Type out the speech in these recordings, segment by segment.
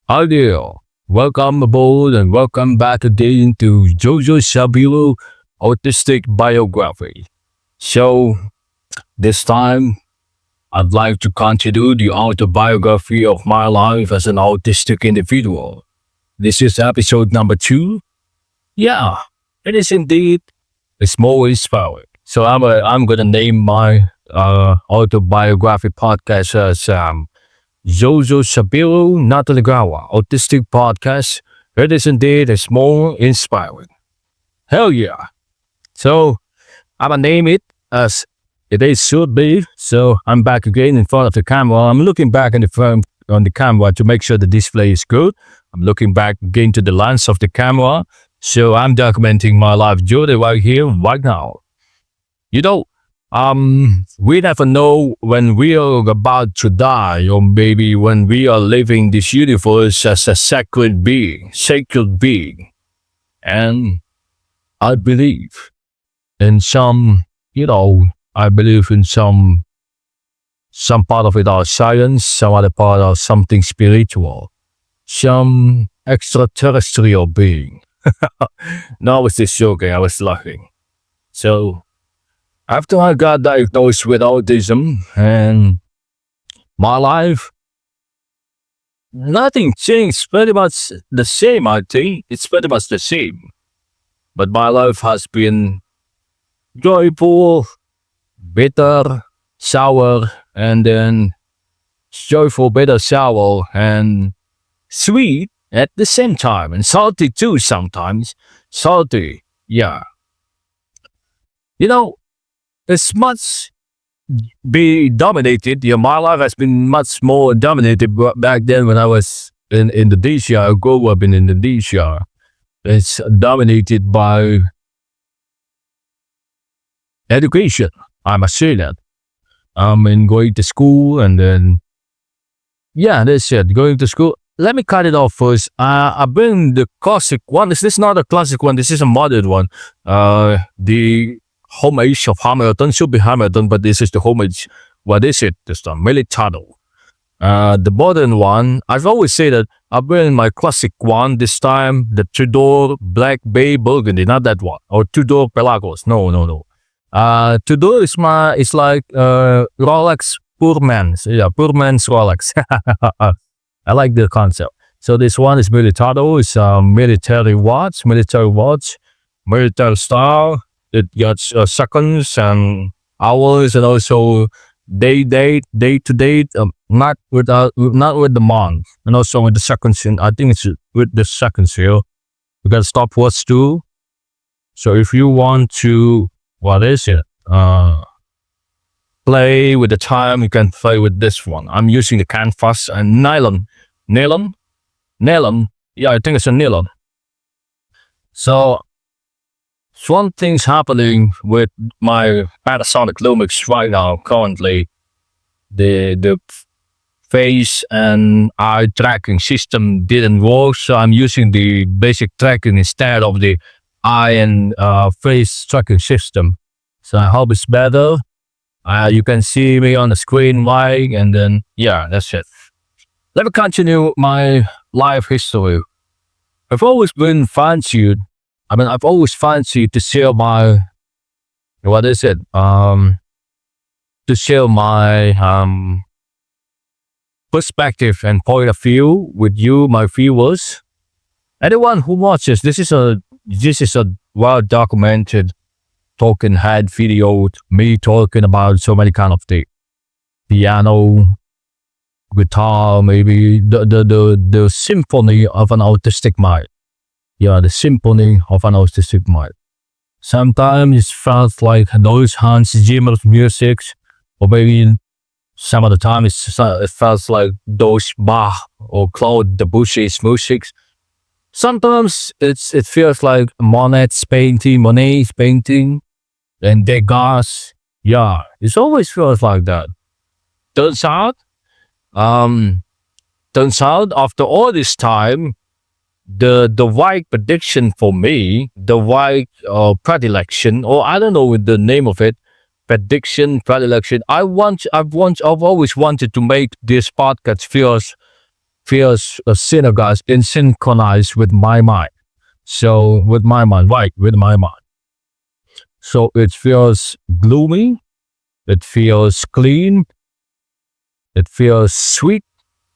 Hi there. Welcome aboard and welcome back again to Zozosabiru Autistic Biography. So, this time I'd like to continue the autobiography of my life as an autistic individual. This is episode number 2. Yeah, it is indeed a small inspiring. So I'm gonna name my autobiography podcast as Zozosabiru Autistic Podcast. It is indeed a small inspiring. Hell yeah. So I'm gonna name it as it is should be. So I'm back again in front of the camera. I'm looking back in the front on the camera to make sure the display is good. I'm looking back again to the lens of the camera. So I'm documenting my life journey right here, right now. You know, we never know when we are about to die, or maybe when we are living this universe as a sacred being. And I believe in I believe in some part of it are science, some other part are something spiritual, some extraterrestrial being. No, I was just joking, I was laughing. So after I got diagnosed with autism and my life, nothing changed. Pretty much the same, I think. It's pretty much the same. But my life has been joyful, bitter, sour, and then joyful, bitter, sour, and sweet at the same time. And salty too sometimes. Salty, yeah. You know, it's much be dominated. Yeah, my life has been much more dominated back then when I was in Indonesia. I grew up in Indonesia. It's dominated by education. I must say that. In going to school and then, yeah, that's it. Going to school. Let me cut it off first. I bring the classic one. This is not a classic one. This is a modern one. The homage of Hamilton should be Hamilton, but this is the homage. What is it? This time, Militado. The modern one, I've always said that I've been my classic one. This time, the Tudor Black Bay Burgundy, not that one, or Tudor Pelagos. No. Tudor is like Rolex poor man's. Yeah, poor man's Rolex. I like the concept. So this one is Militado. It's a military watch, military style. It got seconds and hours and also day to date, not with the month, and also with the seconds. I think it's with the seconds here. You got stopwatch too. So if you want to, what is it? Play with the time, you can play with this one. I'm using the canvas and nylon. Yeah, I think it's a nylon. So one thing's happening with my Panasonic Lumix right now. Currently, the face and eye tracking system didn't work, so I'm using the basic tracking instead of the eye and face tracking system. So I hope it's better. You can see me on the screen, like, and then yeah, that's it. Let me continue my life history. I've always been fancied. I've always fancied to share my, what is it? To share my perspective and point of view with you, my viewers. Anyone who watches, this is a well documented talking head video. Me talking about so many kind of things, piano, guitar, maybe the symphony of an autistic mind. Yeah, the symphony of an autistic mind. Sometimes it felt like those Hans Zimmer music, or maybe some of the time it felt like those Bach or Claude Debussy's music. Sometimes it feels like Monet's painting, and Degas. Yeah, it always feels like that. Turns out after all this time, the right prediction for me, the right predilection, or I don't know with the name of it, predilection. I've always wanted to make this podcast feels feels synergized and synchronized with my mind. So with my mind, right, with my mind. So it feels gloomy, it feels clean, it feels sweet,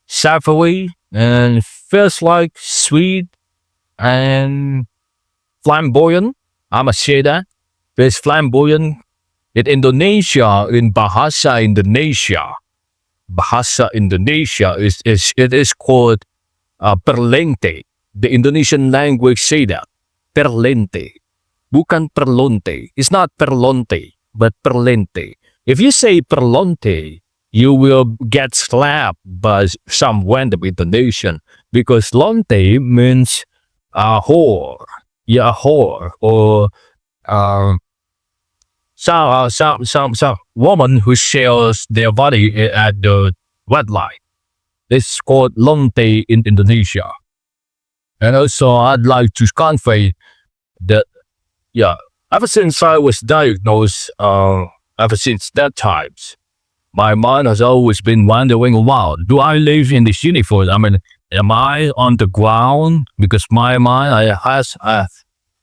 savory, and feels like sweet and flamboyant. I must say that. It's flamboyant. In Indonesia, in Bahasa Indonesia is called perlente. The Indonesian language say that. Perlente. Bukan perlonte. It's not perlonte, but perlente. If you say perlonte, you will get slapped by some random Indonesian because lonte means a whore. Yeah, a whore. Or uh, some woman who sells their body at the red light. It's called lonte in Indonesia. And also, I'd like to convey that, yeah, ever since I was diagnosed, ever since that times, my mind has always been wandering around. Do I live in this universe? I mean, am I on the ground? Because my mind,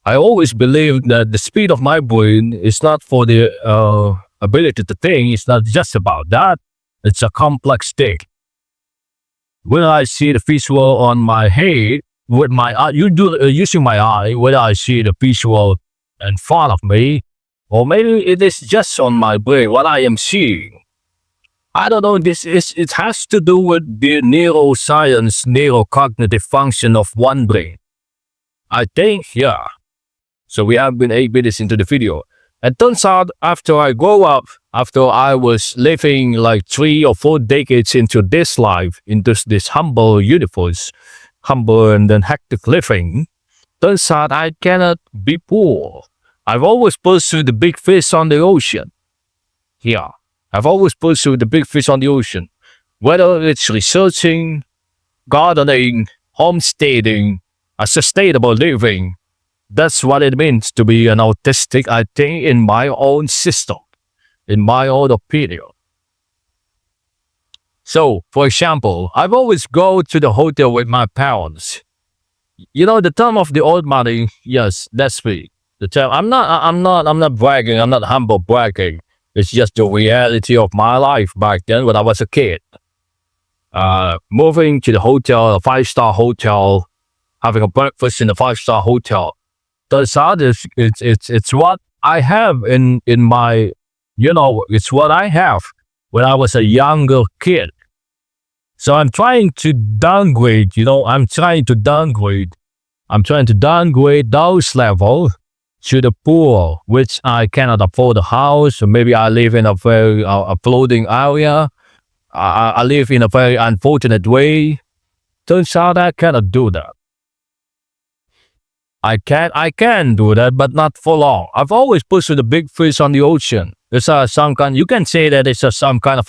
I always believe that the speed of my brain is not for the ability to think. It's not just about that. It's a complex thing. When I see the visual on my head, with my eye, using my eye, whether I see the visual in front of me, or maybe it is just on my brain what I am seeing. I don't know. It has to do with the neuroscience, neurocognitive function of one brain. I think, yeah. So we have been 8 minutes into the video. It turns out after I grow up, after I was living like 3 or 4 decades into this life, into this humble universe, humble and then hectic living, turns out I cannot be poor. I've always pursued the big fish on the ocean. Yeah, I've always pursued the big fish on the ocean. Whether it's researching, gardening, homesteading, a sustainable living, that's what it means to be an autistic, I think, in my own system, in my own opinion. So, for example, I've always go to the hotel with my parents. You know, the term of the old money, yes, that's me. The term, I'm not bragging, I'm not humble bragging. It's just the reality of my life back then when I was a kid. Moving to the hotel, a 5-star hotel, having a breakfast in a 5-star hotel. Turns out it's what I have in my, it's what I have when I was a younger kid. So I'm trying to downgrade, I'm trying to downgrade those levels to the poor, which I cannot afford a house, or maybe I live in a very floating area. I live in a very unfortunate way. Turns out I cannot do that. I can do that, but not for long. I've always pursued the big fish on the ocean. It's some kind. You can say that it's some kind of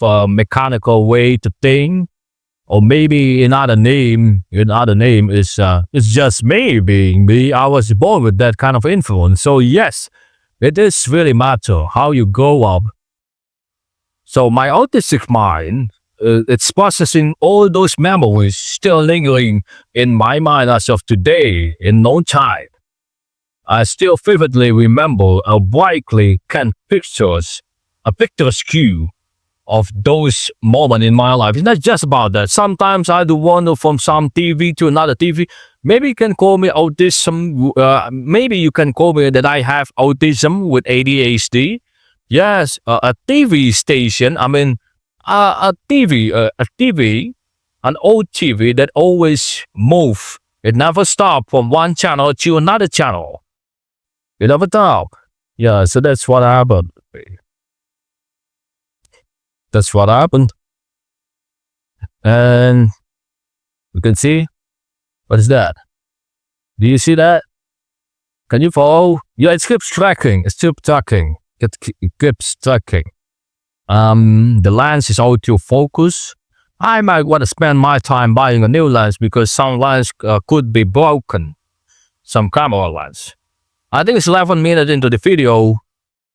a mechanical way to think, or maybe another name. Another name is it's just me being me. I was born with that kind of influence. So yes, it is really matter how you grow up. So my autistic mind, it's processing all those memories still lingering in my mind as of today in no time. I still vividly remember a brightly canned a picturesque of those moments in my life. It's not just about that. Sometimes I do wander from some TV to another TV. Maybe you can call me autism. Maybe you can call me that I have autism with ADHD. Yes, a TV station. I mean, a TV, an old TV that always move. It never stop from one channel to another channel. It never stop. Yeah, so that's what happened. That's what happened. And you can see, what is that? Do you see that? Can you follow? Yeah, it keeps tracking. It's still tracking. It keeps tracking. The lens is autofocus. I might want to spend my time buying a new lens because some lens could be broken. Some camera lens. I think it's 11 minutes into the video.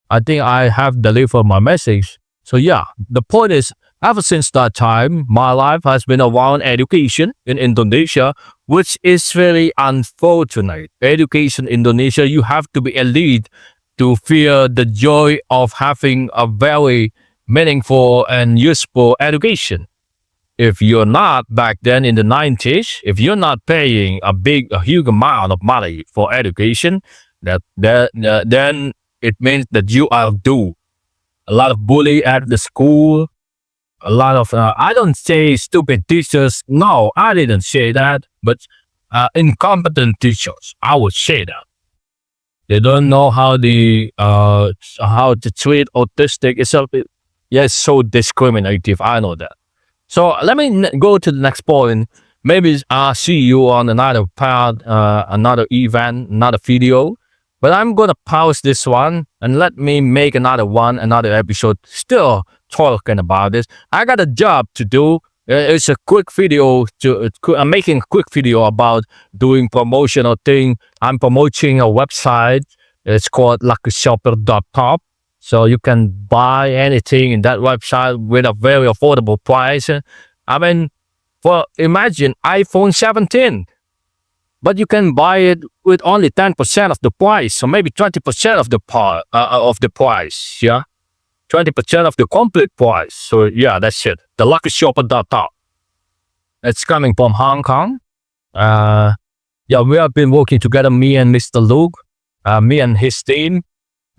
I think I have delivered my message. So yeah, the point is Ever since that time, my life has been around education in Indonesia, which is very unfortunate. Education in Indonesia, you have to be elite to feel the joy of having a very meaningful and useful education. If you're not back then in the 90s, if you're not paying a huge amount of money for education, then it means that you are due. A lot of bully at the school, a lot of I don't say stupid teachers. No, I didn't say that, but incompetent teachers. I would say that they don't know how to treat autistic. Yeah, it's so discriminative. I know that. So let me go to the next point. Maybe I'll see you on another part, another event, another video. But I'm gonna pause this one and let me make another one, another episode. Still talking about this. I got a job to do. It's a quick video. I'm making a quick video about doing promotional thing. I'm promoting a website. It's called luckyshopper.com. So you can buy anything in that website with a very affordable price. I mean, imagine iPhone 17, but you can buy it with only 10% of the price, so maybe 20% of the price. Yeah, 20% of the complete price. So yeah, that's it. The luckyshopper.com. It's coming from Hong Kong. Yeah, we have been working together, me and Mr. Luke, me and his team.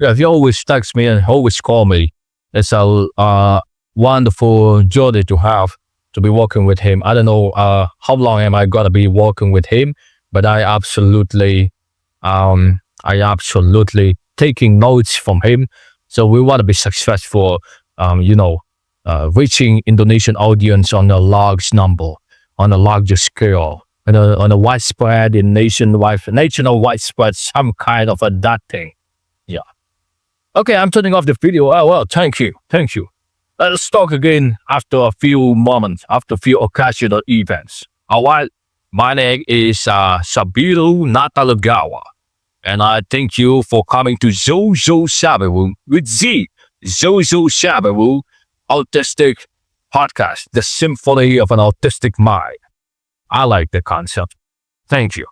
Yeah, he always texts me and always call me. It's a wonderful journey to be working with him. I don't know how long am I gonna be working with him, but I absolutely taking notes from him. So we want to be successful, reaching Indonesian audience on a large number, on a larger scale, on a widespread national widespread, some kind of that thing. Yeah. Okay, I'm turning off the video. Oh, well, thank you. Let's talk again after a few moments, after a few occasional events. All right, my name is Sabiru Natalagawa, and I thank you for coming to Zozosabiru with Z, Zozosabiru Autistic Podcast, the symphony of an autistic mind. I like the concept. Thank you.